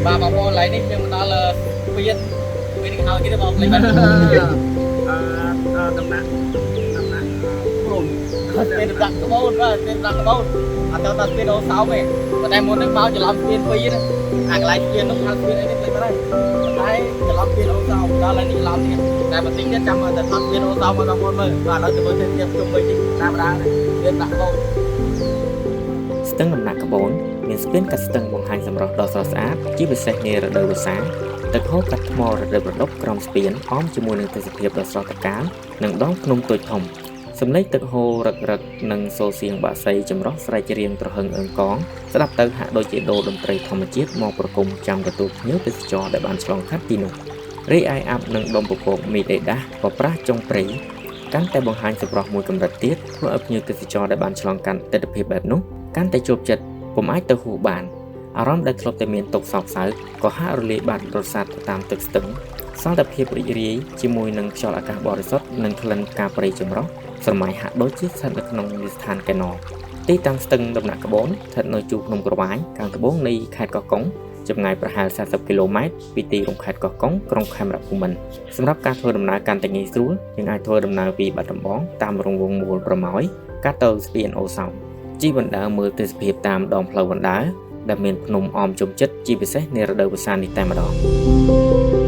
bà mua lại đi nhưng mà nó là viên viên hào kia đó lấy bắt tầm nặng cùng tiền đặt cái bôn ra tiền đặt cái bôn tao đặt tiền đâu sao mày mà em muốn nước máu chỉ làm tiền phi đó hàng lại tiền nó hàng tiền ấy lấy vào đây đấy chỉ làm tiền đâu sao ta lấy đi làm tiền này mà tính đến trăm mà thật tiền đâu sao mà tao muốn mày và nó từ bên tiền chung với chính ta ra tiền đặt bôn ស្ទឹងដំណាក់ក្បូនមានស្ពានកាត់ស្ទឹងបង្ហាញសម្រស់ដ៏ស្រស់ស្អាតជាពិសេសនារដូវវស្សាទឹកហូរកាត់ថ្មរដូវប្រដប់ក្រោមស្ពានអមជាមួយនឹងទេសភាពដ៏ស្រស់ត្រកាលនិងដងភ្នំតូចធំសំឡេងទឹកហូររឹកៗនិងសូរសៀងបាក់សីចម្រុះស្រែកច្រៀងត្រហឹងអើងកងស្ដាប់ទៅហាក់ដូចជាដូរតន្ត្រីធម្មជាតិមកប្រគំចាំទទួលភ្ញៀវទេសចរដែលបានឆ្លងកាត់ទីនោះរីឯអាប់និងដុំពពកមីដេដាស់ក៏ប្រាស់ចុងព្រៃកាន់តែបង្ហាញសម្រស់មួយកម្រិតទៀតធ្វើឲ្យភ្ញៀវទេសចរដែលបានឆ្លងកាត់ទិដ្ឋភាពបែបនោះកាន់តែជាប់ចិត្តពុំអាចទៅហួសបានអារម្មណ៍ដែលធ្លាប់តែមានទុក្ខសោកសៅក៏ហាក់រលាយបាត់រសាត់ទៅតាមទឹកស្ទឹងសន្តិភាពរីករាយជាមួយនឹងខ្យល់អាកាសបរិសុទ្ធនិងក្លិនផ្កាព្រៃចម្រុះស្រមៃហាក់ដូចជាស្ថិតនៅក្នុងវិស្ថានកែណទីតាំងស្ទឹងដំណាក់ក្បូនស្ថិតនៅជួរភ្នំក្រវាញខាងត្បូងនៃខេត្តកោះកុងចម្ងាយប្រហែល40គីឡូម៉ែត្រពីទីរួមខេត្តកោះកុងក្រុងខេមរភូមិន្ទសម្រាប់ការធ្វើដំណើរកាន់តែងាយស្រួលយើងអាចធ្វើដំណើរពីបាត់ដំបងតាមរង្វង់មូលប្រម៉ោយកាត់ទៅស្ពានអូសោមជីបណ្ដើរមើលទេសភាពតាមដងផ្លូវបណ្ដើរដែលមានភ្នំអមជុំចិត្តជាពិសេសនារដូវវស្សានេះតែម្ដង